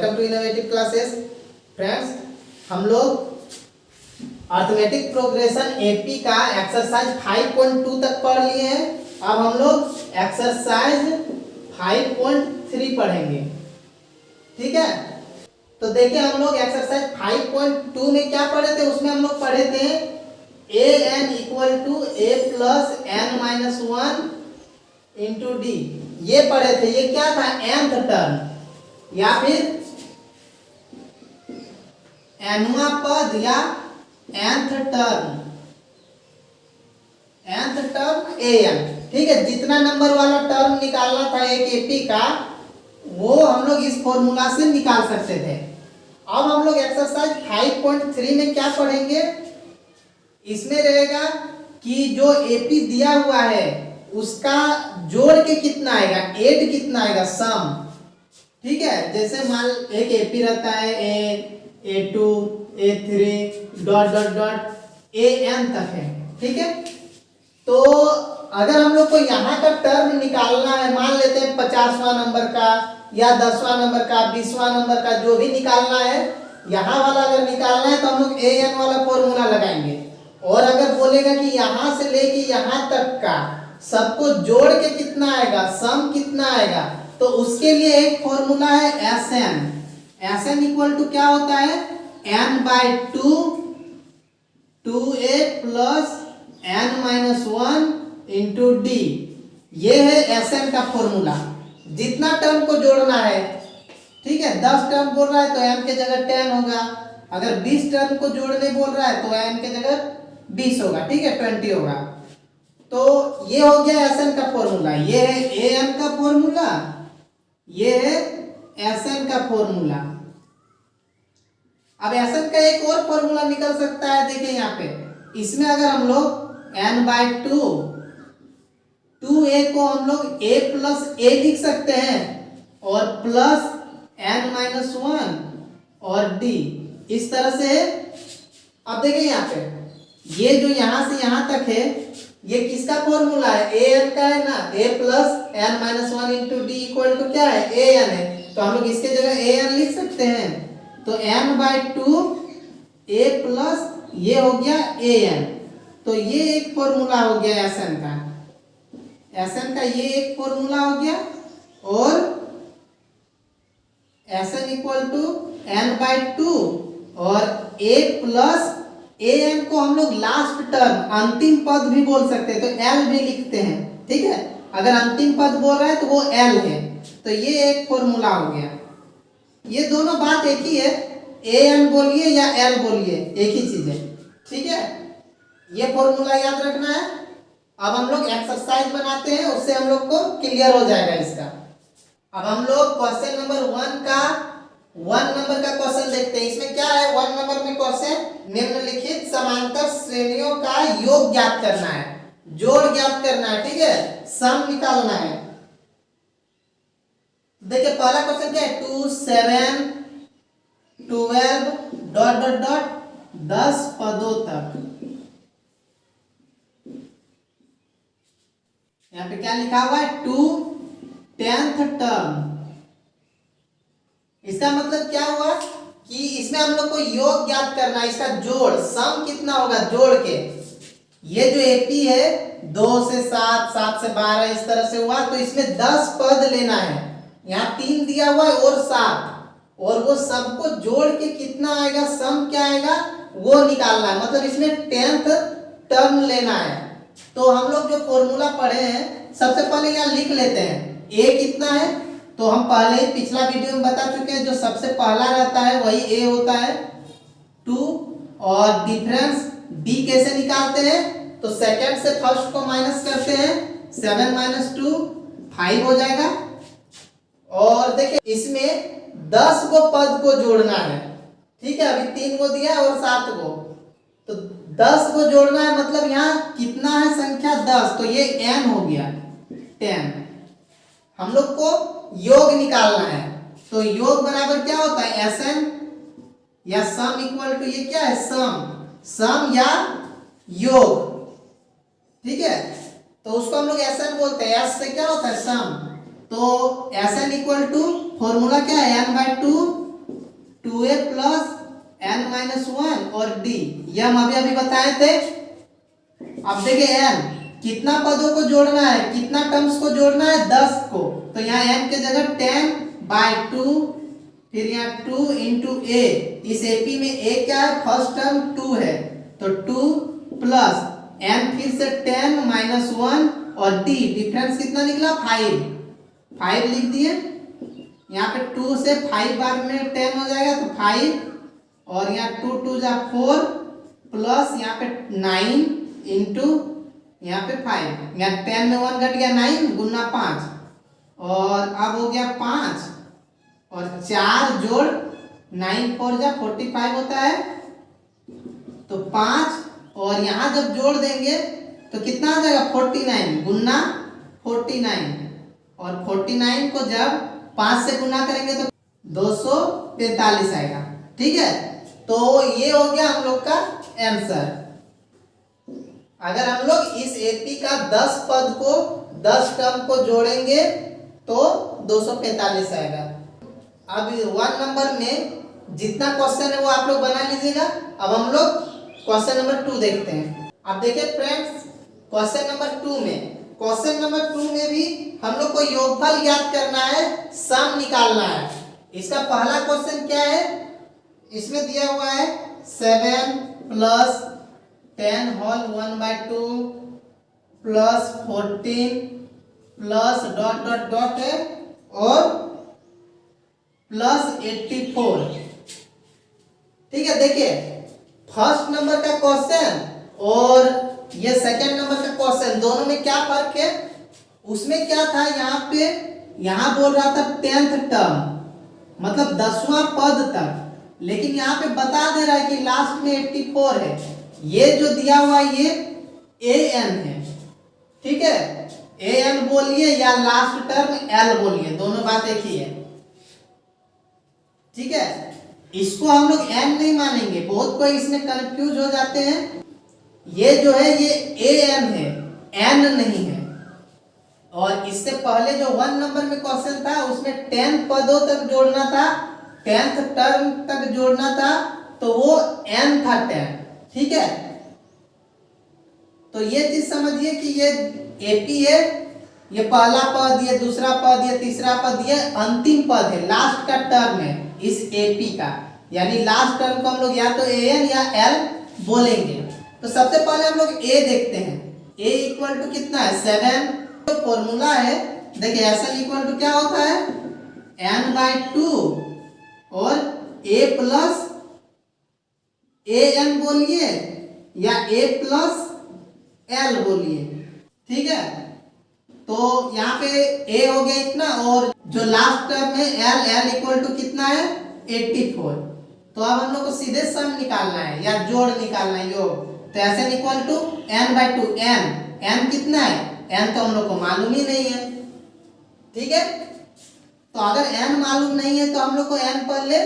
Welcome to innovative classes. Friends, हम लोग arithmetic progression AP का एक्सरसाइज 5.2 तक पढ़ लिए हैं। अब हम लोग एक्सरसाइज 5.3 पढ़ेंगे, ठीक है। तो देखिए, हम लोग एक्सरसाइज 5.2 में क्या पढ़े थे, उसमें हम लोग पढ़े थे A N equal to A plus N minus one into D, ये पढ़े थे। ये क्या था, nth टर्म या फिर nवां पद या nth टर्म an, ठीक है। जितना नंबर वाला टर्म निकालना था एक एपी का, वो हम लोग इस फॉर्मूला से निकाल सकते थे। अब हम लोग एक्सरसाइज 5.3 में क्या पढ़ेंगे, इसमें रहेगा कि जो एपी दिया हुआ है उसका जोड़ के कितना आएगा, एड कितना आएगा, सम, ठीक है। जैसे मान एक एपी रहता है A2 A3 dot dot dot AN तक है, ठीक है। तो अगर हम लोग को यहाँ का टर्म निकालना है, मान लेते हैं 50वां नंबर का या 10वां नंबर का, 20वां नंबर का, जो भी निकालना है, यहाँ वाला अगर निकालना है तो हम लोग AN वाला फॉर्मूला लगाएंगे। और अगर बोलेगा कि यहाँ से लेके यहाँ तक का सबको जोड़ के कितना आएगा, सम कितना आएगा, तो उसके लिए एक फॉर्मूला है SN इक्वल टू क्या होता है, n/2 2a plus n minus one into D. ये है SN का फॉर्मूला। जितना टर्म को जोड़ना है, ठीक है, 10 टर्म बोल रहा है तो n के जगह 10 होगा। अगर 20 टर्म को जोड़ने बोल रहा है तो n के जगह 20 होगा, ठीक है, 20 होगा। तो ये हो गया SN का फॉर्मूला। ये है AN का फॉर्मूला, ये है SN का फॉर्मूला। अब SN का एक और फॉर्मूला निकल सकता है, देखिए यहाँ पे। इसमें अगर हम लोग n/2 2a को हम लोग a प्लस a लिख सकते हैं और प्लस n माइनस वन और d, इस तरह से। अब देखिए यहाँ पे, ये जो यहाँ से यहाँ तक है, ये किसका फॉर्मूला है, AN का है ना। a plus n minus one into d equal to क्या है, AN है। तो हम लोग इसके जगह AN लिख सकते हैं। तो n/2 a प्लस ये हो गया AN। तो ये एक फॉर्मूला हो गया SN का। SN का ये एक फॉर्मूला हो गया। और SN इक्वल टू n/2 और a प्लस AN को हम लोग लास्ट टर्म, अंतिम पद भी बोल सकते हैं, तो L भी लिखते हैं, ठीक है। अगर अंतिम पद बोल रहा है तो वो L है। तो ये एक फॉर्मूला हो गया। ये दोनों बात एक ही है, AN बोलिए या L बोलिए, एक ही चीज है, ठीक है। ये फॉर्मूला याद रखना है। अब हम लोग एक्सरसाइज बनाते हैं, उससे हम लोग को क्लियर हो जाएगा इसका। अब हम लोग क्वेश्चन नंबर 1 का 1 नंबर का क्वेश्चन देखते हैं। इसमें क्या है, 1 नंबर में क्वेश्चन, निम्नलिखित समांतर श्रेणियों का योग ज्ञात करना है, जोड़ ज्ञात करना है, ठीक है, सम निकालना है। देखिए पहला क्वेश्चन क्या है, 2 7 12 डॉट डॉट डॉट 10 पदों तक। यहाँ पे क्या लिखा हुआ है, 2 10th टर्म। इसका मतलब क्या हुआ कि इसमें हम लोग को योग ज्ञात करना है, इसका जोड़, सम कितना होगा जोड़ के। ये जो एपी है 2 से 7 7 से 12 इस तरह से हुआ, तो इसमें 10 पद लेना है। यहाँ 3 दिया हुआ है और 7, और वो सबको जोड़ के कितना आएगा, सम क्या आएगा, वो निकालना है। मतलब इसमें 10th टर्म लेना है। तो हम लोग जो फॉर्मूला पढ़े हैं, सबसे पहले यहाँ लिख लेते हैं। a कितना है, तो हम पहले ही पिछला वीडियो में बता चुके हैं, जो सबसे पहला रहता है वही a होता है, 2। और डिफरेंस b कैसे निकालते हैं, तो सेकंड से फर्स्ट को माइनस करते हैं, 7 माइनस 2 5 हो जाएगा। और देखिए इसमें 10 को पद को जोड़ना है, ठीक है। अभी 3 को दिया और 7 को, तो 10 को जोड़ना है। मतलब यहाँ कितना है संख्या, 10, तो ये n हो गया 10। हम लोग को योग निकालना है, तो योग बराबर क्या होता है, SN या सम इक्वल टू, ये क्या है, सम या योग, ठीक है। तो उसको हम लोग SN बोलते हैं। S से क्या होता है, सम। तो SN इक्वल टू फॉर्मूला क्या है, n/2 2a plus n minus 1 और d, ये हम अभी अभी बताए थे। अब देखिए n कितना पदों को जोड़ना है, कितना टर्म्स को जोड़ना है, 10 को। तो यहाँ n के जगह 10/2, फिर यहाँ 2 इंटू a, इस AP में a क्या है, फर्स्ट टर्म 2 है, तो 2 प्लस n फिर से 10 माइनस 1 और d, डिफरेंस कितना निकला, 5 लिख दिए। यहाँ पे 2 से 5 बार में 10 हो जाएगा तो 5, और यहाँ 2 2 जा 4 प्लस यहाँ पे 9 इंटू यहाँ पे 5, यहाँ 10 में 1 घट गया, 9 गुना 5, और अब हो गया 5 और 4 जोड़ 9 4 जा 45 होता है, तो 5, और यहाँ जब जोड़ देंगे तो कितना आ जाएगा, 49 गुना 49, और 49 को जब 5 से गुना करेंगे तो 245 आएगा। ठीक है, तो ये हो गया हम लोग का आंसर। अगर हम लोग इस AP का 10 पद को 10 टर्म को जोड़ेंगे तो 245 आएगा। अब 1 नंबर में जितना क्वेश्चन है वो आप लोग बना लीजिएगा। अब हम लोग क्वेश्चन नंबर 2 देखते हैं। अब देखिए फ्रेंड्स, क्वेश्चन नंबर 2 में भी हम लोग को योगफल ज्ञात करना है, सम निकालना है। इसका पहला क्वेश्चन क्या है, इसमें दिया हुआ है 7 plus 10 whole 1/2 plus 14 plus dot dot dot है और प्लस 84। ठीक है, देखिए फर्स्ट नंबर का क्वेश्चन और ये सेकंड नंबर का क्वेश्चन, दोनों में क्या फर्क है। उसमें क्या था, यहाँ बोल रहा था 10th टर्म, मतलब 10वां पद तक, लेकिन यहाँ पे बता दे रहा है कि लास्ट में 84 है। ये जो दिया हुआ ये an है। ठीक है, an बोलिए या लास्ट टर्म l बोलिए, दोनों बात एक ही है। ठीक है, इसको हम लोग n नहीं मानेंगे, बहुत कोई इसमें कंफ्यूज हो जाते हैं। ये जो है ये an है, n नहीं है। और इससे पहले जो 1 नंबर में क्वेश्चन था उसमें 10 पदों तक जोड़ना था, 10th टर्म तक जोड़ना था, तो वो n था 10। ठीक है, तो ये चीज समझिए कि ये AP है, ये पहला पद, ये दूसरा पद, ये तीसरा पद, ये अंतिम पद है, लास्ट का टर्म है इस AP का, यानी लास्ट टर्म को हम लोग या तो an या l बोलेंगे। तो सबसे पहले हम लोग a देखते हैं। a इक्वल टू कितना है, 7। तो फॉर्मूला है, देखिए SL इक्वल टू क्या होता है, n/2 और a प्लस an बोलिए या a प्लस l बोलिए। ठीक है, तो यहाँ पे a हो गया इतना, और जो लास्ट टर्म है l इक्वल टू कितना है, 84। तो अब हम लोग को सीधे सम निकालना है या जोड़ निकालना है, योग। तो SN equal to n/2, n कितना है, n तो हम लोग को मालूम ही नहीं है। ठीक है, तो अगर n मालूम नहीं है तो हम लोग को n पहले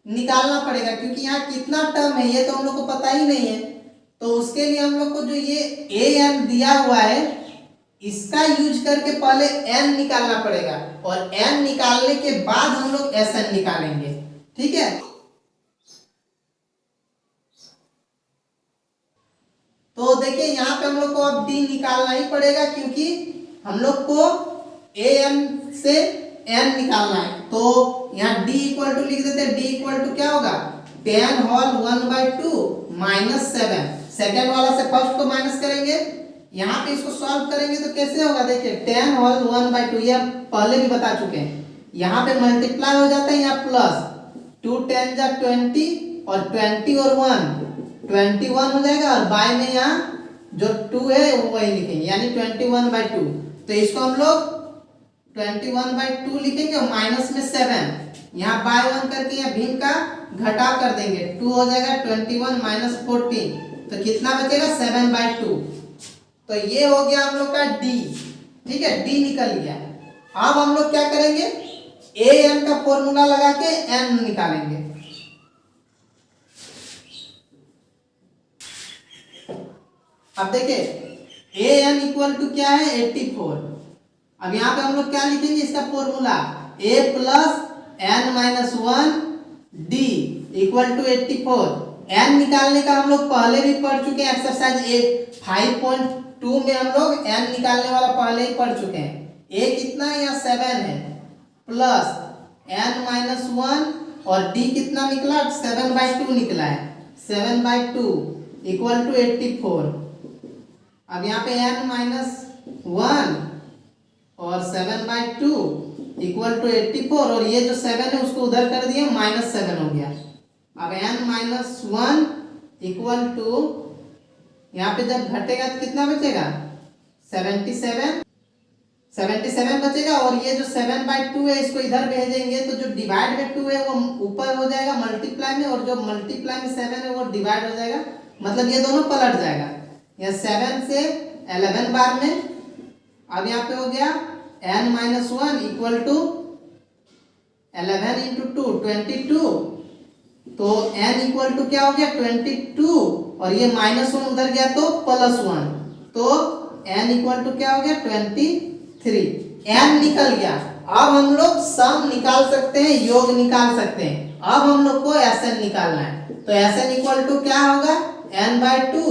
निकालना पड़ेगा, क्योंकि यहाँ कितना टर्म है ये तो हम लोग को पता ही नहीं है। तो उसके लिए हम लोग को जो ये an दिया हुआ है इसका यूज करके पहले n निकालना पड़ेगा, और n निकालने के बाद हम लोग SN निकालेंगे। ठीक है, तो देखिए यहाँ पे हम लोग को अब d निकालना ही पड़ेगा, क्योंकि हम लोग को an से n निकालना है। तो यहाँ d इक्वल टू लिख देते हैं, d इक्वल टू क्या होगा, 10 होल 1/2 माइनस 7। सेकेंड वाला से फर्स्ट को माइनस करेंगे, यहाँ पे इसको सॉल्व करेंगे तो कैसे होगा, देखिए 10 होल 1/2, ये पहले भी बता चुके हैं। यहाँ पे मल्टीप्लाई हो जाता है, यहाँ प्लस 2 10 जा 20 और 20 और 1 21 हो जाएगा, और बाय में यहाँ जो 2 है वो वही लिखेंगे, यानी 21/2। तो इसको हम लोग 21/2 लिखेंगे, और माइनस में 7, यहाँ बाय 1 करके यहाँ भिन्न का घटाव कर देंगे, 2 हो जाएगा 21 माइनस 14, तो कितना बचेगा, 7/2। तो ये हो गया हम लोग का d। ठीक है, d निकल गया। अब हम लोग क्या करेंगे, an का फॉर्मूला लगा के n निकालेंगे। अब देखिए an इक्वल टू क्या है, 84। अब यहाँ पे हम लोग क्या लिखेंगे, इसका formula a plus n minus 1 d equal to 84। n निकालने का हम लोग पहले भी पढ़ चुके हैं, एक्सरसाइज 5.2 में हम लोग n निकालने वाला पहले ही पढ़ चुके हैं। a कितना है, यहाँ 7 है, प्लस n माइनस 1 और d कितना निकला, 7/2 निकला है, 7/2 इक्वल टू 84। अब यहाँ पे n माइनस 1 और 7/2 इक्वल टू 84, और ये जो 7 है उसको उधर कर दिए, -7 हो गया। अब n माइनस 1 इक्वल टू, यहाँ पे जब घटेगा तो कितना बचेगा, 77 बचेगा, और ये जो 7/2 है इसको इधर भेजेंगे तो जो डिवाइड में 2 है वो ऊपर हो जाएगा मल्टीप्लाई में, और जो मल्टीप्लाई में 7 है वो डिवाइड हो जाएगा, मतलब ये दोनों पलट जाएगा, यह 7 से 11 बार में। अब यहाँ पे हो गया n minus 1 equal to 11 into 2 22, तो n इक्वल टू क्या हो गया 22, और ये -1 उधर गया तो +1, तो n इक्वल टू क्या हो गया 23। n निकल गया। अब हम लोग सम निकाल सकते हैं, योग निकाल सकते हैं। अब हम लोग को Sn निकालना है, तो Sn इक्वल टू क्या होगा n/2।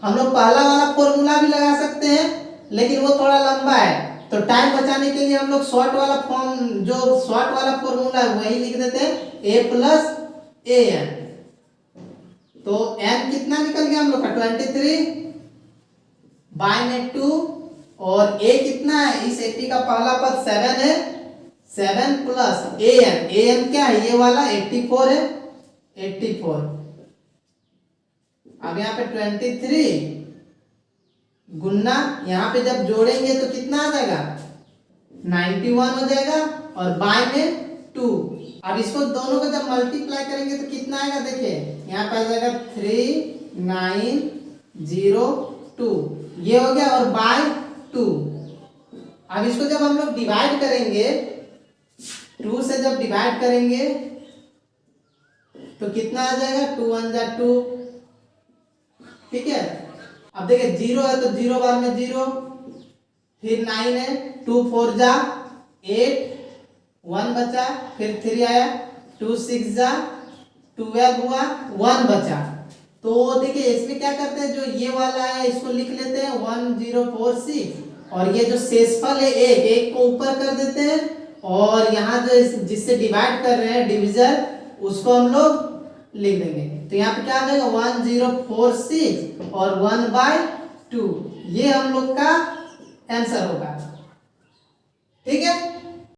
हम लोग पहला वाला फॉर्मूला भी लगा सकते हैं, लेकिन वो थोड़ा लंबा है, तो टाइम बचाने के लिए हम लोग शॉर्ट वाला फॉर्मूला है वही लिख देते हैं, a प्लस an। तो n कितना निकल गया हम लोग का 23 बाय में 2, और a कितना है, इस 80 का पहला पद 7 है, 7 प्लस an क्या है, ये वाला 84 है, 84। अब यहाँ पे 23 गुन्ना, यहाँ पे जब जोड़ेंगे तो कितना आ जाएगा 91 हो जाएगा, और बाय में 2। अब इसको दोनों को जब मल्टीप्लाई करेंगे तो कितना आएगा, देखिए यहाँ पे आ जाएगा 3902, ये हो गया, और बाय 2। अब इसको जब हम लोग डिवाइड करेंगे, 2 से जब डिवाइड करेंगे तो कितना आ जाएगा, 2 1 जा 2, ठीक है। अब देखिए 0 है तो 0 बार में 0, फिर 9 है, 2 4 जा 8, 1 बचा, फिर 3 आया, 2 6 जा 12 हुआ, 1 बचा। तो देखिए इसमें क्या करते हैं, जो ये वाला है इसको लिख लेते हैं 1046, और ये जो शेषफल है एक को ऊपर कर देते हैं, और यहाँ जो जिससे डिवाइड कर रहे हैं डिविजन, उसको हम लोग लिख देंगे। तो यहाँ पे क्या आ जाएगा 1046 और 1/2, ये हम लोग का आंसर होगा।